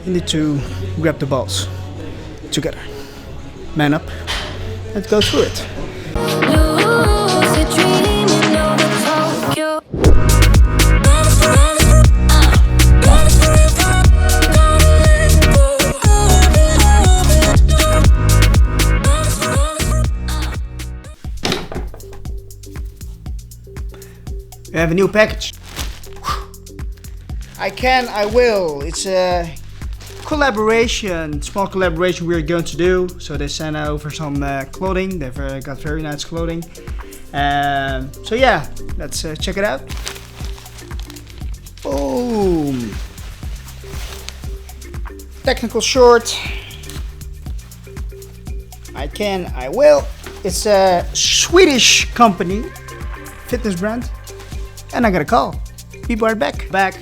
you need to grab the balls together. Man up and go through it. We have a new package. I can, I will. It's a collaboration, small collaboration we're going to do. So they sent over some clothing. They've got very nice clothing. So yeah, let's check it out. Boom. Technical short. I can, I will. It's a Swedish company, fitness brand. And I got a call. Be right back.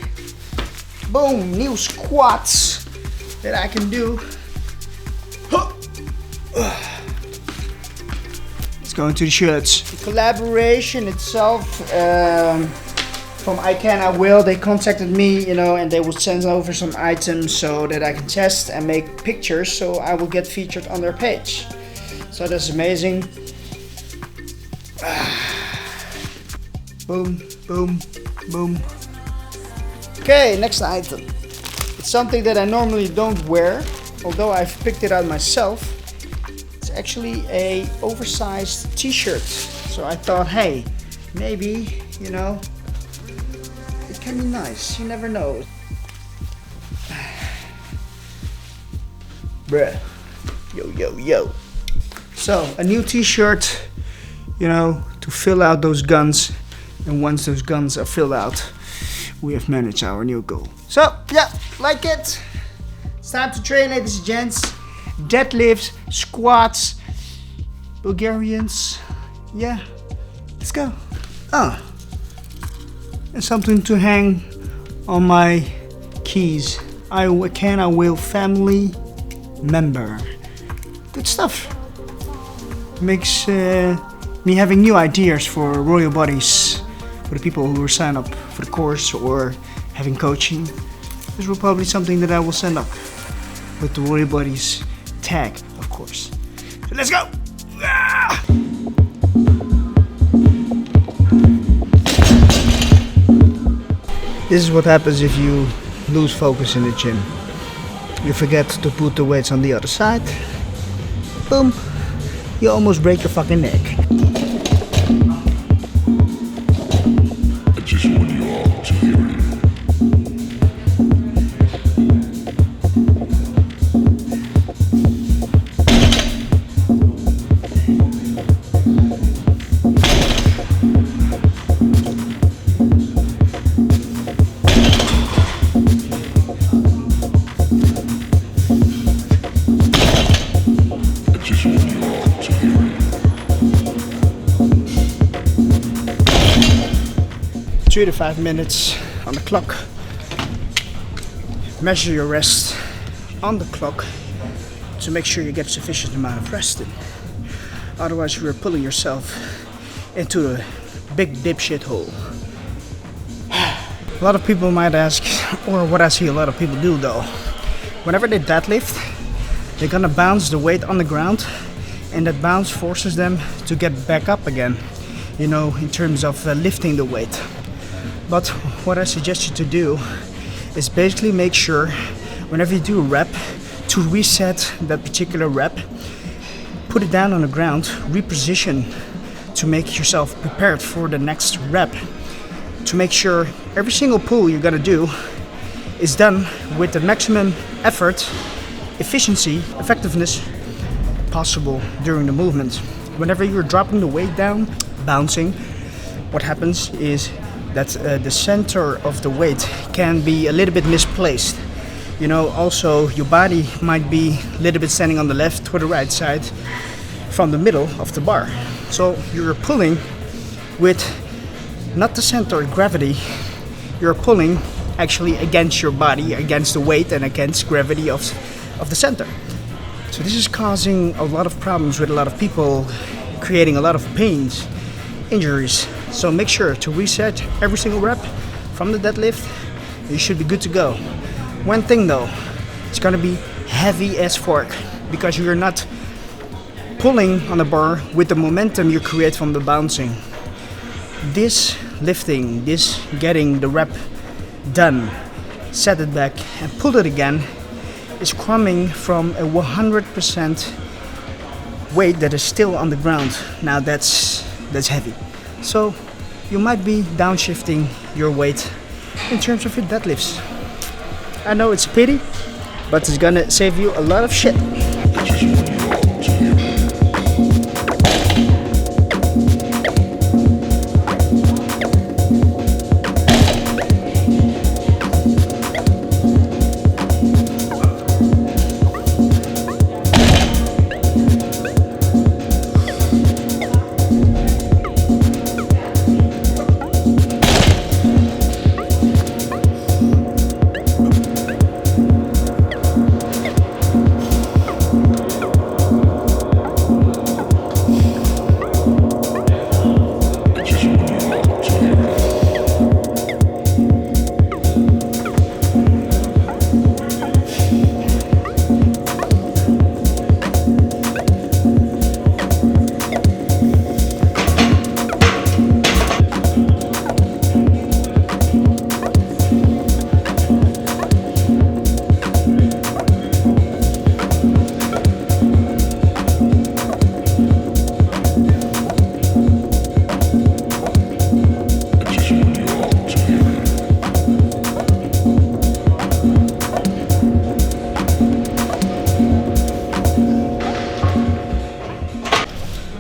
Boom, new squats that I can do. Let's go into the shirts. The collaboration itself from I Can, I Will, they contacted me, and they will send over some items so that I can test and make pictures so I will get featured on their page. So that's amazing. Boom, boom, boom. Okay, next item. It's something that I normally don't wear, although I've picked it out myself. It's actually a oversized t-shirt. So I thought, hey, maybe, it can be nice. You never know. Bruh. Yo. So, a new t-shirt, to fill out those guns. And once those guns are filled out, we have managed our new goal. So, yeah, like it. It's time to train, ladies and gents. Deadlifts, squats, Bulgarians. Yeah, let's go. And something to hang on my keys. I Can, I Will family member. Good stuff. Makes me having new ideas for Royal Bodies. For the people who will sign up for the course or having coaching. This will probably be something that I will send up with the Royal Bodies tag, of course. So let's go! Ah! This is what happens if you lose focus in the gym. You forget to put the weights on the other side. Boom! You almost break your fucking neck. I just want you all to hear it. I just want you all to hear it. 3 to 5 minutes on the clock. Measure your rest on the clock to make sure you get sufficient amount of rest in. Otherwise you are pulling yourself into a big dipshit hole. A lot of people might ask, or what I see a lot of people do though, whenever they deadlift, they're gonna bounce the weight on the ground, and that bounce forces them to get back up again, in terms of lifting the weight. But what I suggest you to do is basically make sure whenever you do a rep to reset that particular rep, put it down on the ground, reposition to make yourself prepared for the next rep, to make sure every single pull you're gonna do is done with the maximum effort, efficiency, effectiveness possible during the movement. Whenever you're dropping the weight down, bouncing, what happens is that the center of the weight can be a little bit misplaced. Also your body might be a little bit standing on the left or the right side from the middle of the bar. So you're pulling with not the center of gravity, you're pulling actually against your body, against the weight and against gravity of the center. So this is causing a lot of problems with a lot of people, creating a lot of pains, injuries. So make sure to reset every single rep from the deadlift. You should be good to go. One thing though, It's gonna be heavy as fork because you're not pulling on the bar with the momentum you create from the bouncing. This lifting, this getting the rep done, set it back and pull it again, is coming from a 100% weight that is still on the ground. Now that's heavy. So you might be downshifting your weight in terms of your deadlifts. I know it's a pity, but it's gonna save you a lot of shit.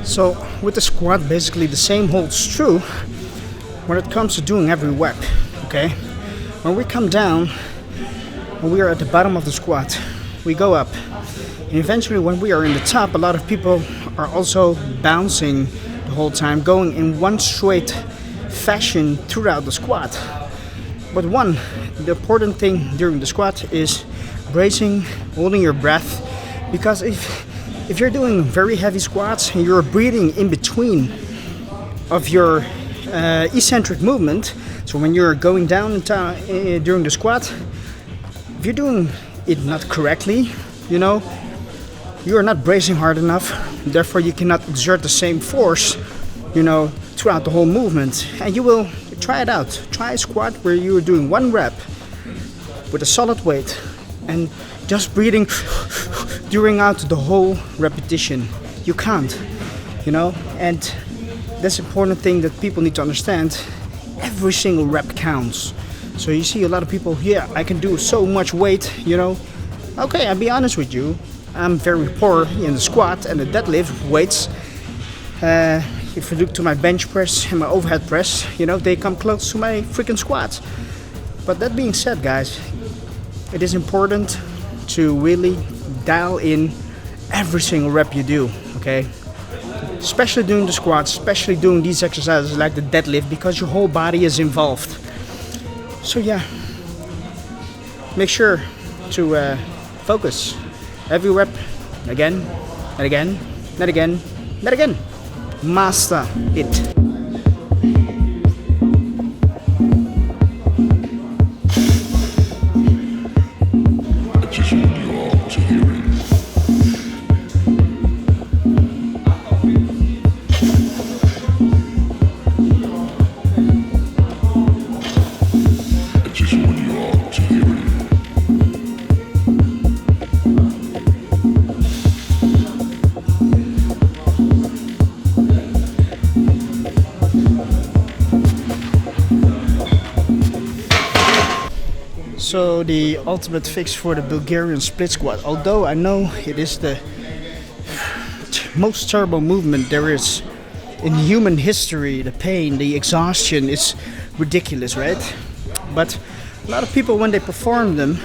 So with the squat, basically the same holds true when it comes to doing every rep, okay? When we come down, when we are at the bottom of the squat, we go up. And eventually when we are in the top, a lot of people are also bouncing the whole time, going in one straight fashion throughout the squat. But the important thing during the squat is bracing, holding your breath, because if you're doing very heavy squats and you're breathing in between of your eccentric movement, so when you're going down during the squat, if you're doing it not correctly, you are not bracing hard enough, therefore you cannot exert the same force, throughout the whole movement. And you will try it out. Try a squat where you're doing one rep with a solid weight and just breathing during out the whole repetition. You can't, and that's an important thing that people need to understand. Every single rep counts. So you see a lot of people, I can do so much weight, Okay, I'll be honest with you. I'm very poor in the squat and the deadlift weights. If you look to my bench press and my overhead press, they come close to my freaking squats. But that being said, guys, it is important to really dial in every single rep you do, okay? Especially doing the squats, especially doing these exercises like the deadlift, because your whole body is involved. So make sure to focus. Every rep, again, and again, and again, and again. Master it. So the ultimate fix for the Bulgarian split squat, although I know it is the most terrible movement there is in human history, the pain, the exhaustion is ridiculous, right? But a lot of people, when they perform them,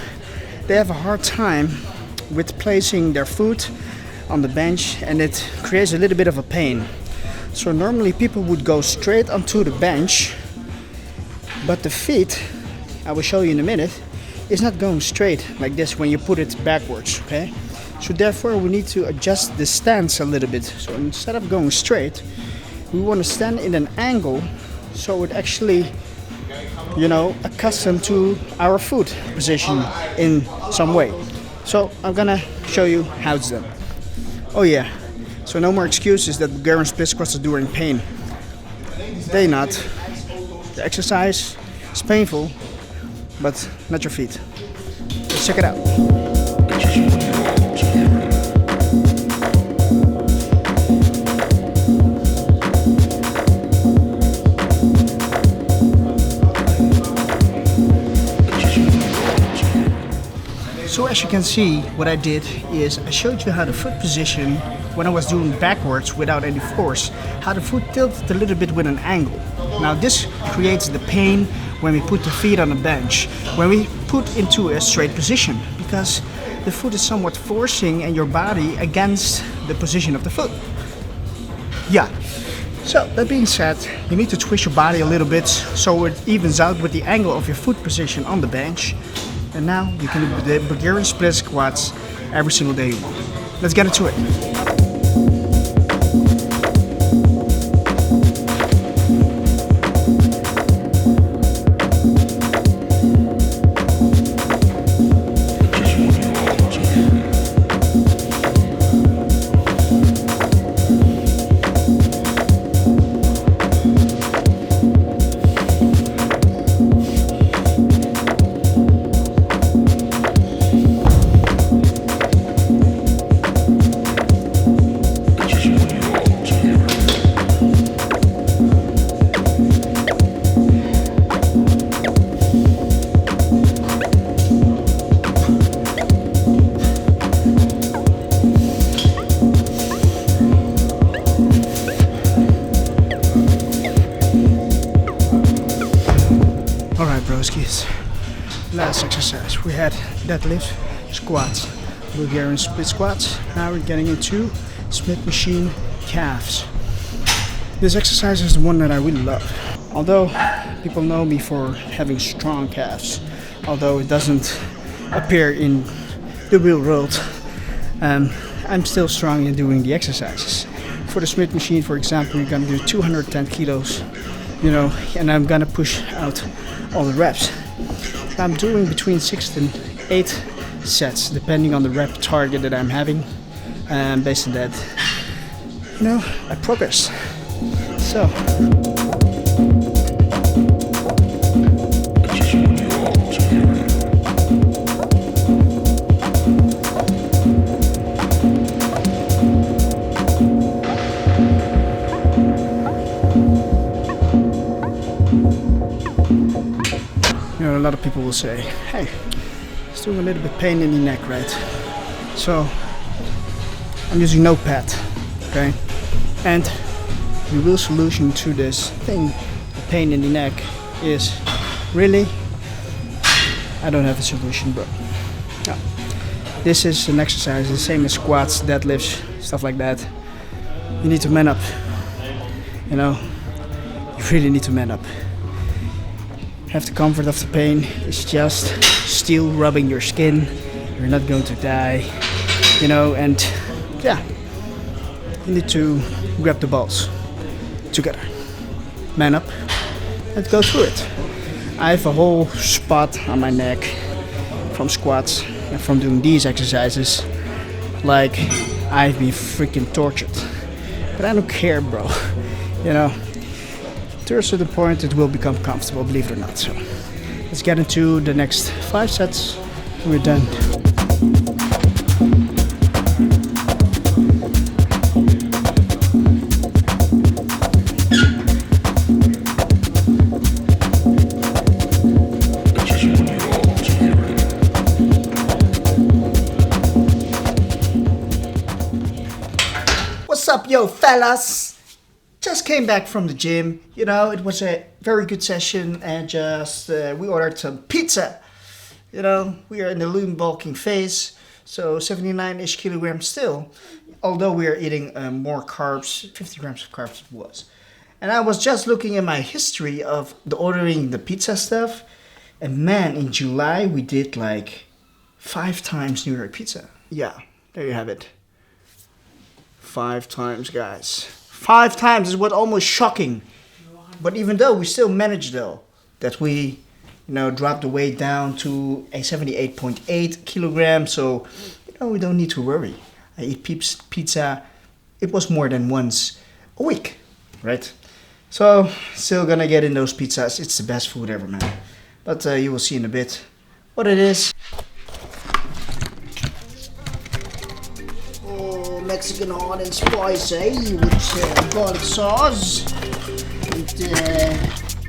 they have a hard time with placing their foot on the bench, and it creates a little bit of a pain. So normally people would go straight onto the bench, but the feet, I will show you in a minute, is not going straight like this when you put it backwards, okay? So therefore we need to adjust the stance a little bit. So instead of going straight, we want to stand in an angle so it actually, accustomed to our foot position in some way. So I'm gonna show you how it's done. Oh yeah, so no more excuses that Bulgarian split squats are during pain. They not. The exercise is painful, but not your feet. Let's check it out. So as you can see, what I did is I showed you how the foot position when I was doing backwards without any force, how the foot tilted a little bit with an angle. Now this creates the pain when we put the feet on the bench, when we put into a straight position, because the foot is somewhat forcing and your body against the position of the foot. Yeah. So that being said, you need to twist your body a little bit so it evens out with the angle of your foot position on the bench. And now you can do the Bulgarian split squats every single day you want. Let's get into it. Alright broskies, last exercise. We had deadlifts, squats, Bulgarian split squats. Now we're getting into split machine calves. This exercise is the one that I really love. Although people know me for having strong calves, although it doesn't appear in the real world, I'm still strong in doing the exercises. For the split machine, for example, you're gonna do 210 kilos, and I'm gonna push out all the reps. I'm doing between 6 and 8 sets, depending on the rep target that I'm having, and based on that, I progress. So. A lot of people will say, hey, it's doing a little bit pain in the neck, right? So I'm using Notepad, okay? And the real solution to this thing, the pain in the neck, is really, I don't have a solution, bro. No. This is an exercise, the same as squats, deadlifts, stuff like that. You need to man up, you really need to man up. Have the comfort of the pain. It's just steel rubbing your skin. You're not going to die, and yeah, you need to grab the balls together, man up, and go through it. I have a whole spot on my neck from squats and from doing these exercises, like I've been freaking tortured, but I don't care, bro. To a certain point it will become comfortable, believe it or not. So let's get into the next 5 sets. We're done. What's up, yo fellas? Just came back from the gym, it was a very good session, and just we ordered some pizza. We are in the lean bulking phase, so 79-ish kilograms still, although we are eating more carbs, 50 grams of carbs it was. And I was just looking at my history of ordering the pizza stuff, and man, in July we did like 5 times New York pizza. Yeah, there you have it. 5 times, guys. 5 times is what almost shocking. But even though we still managed that we you know, dropped the weight down to a 78.8 kilograms. So, you know, we don't need to worry. I eat pizza, it was more than once a week, right? So, still gonna get in those pizzas. It's the best food ever, man. But you will see in a bit what it is. Oh, Mexican hot and spicy with garlic sauce. And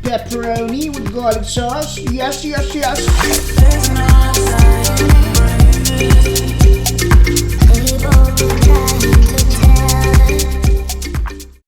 pepperoni with garlic sauce. Yes, yes, yes.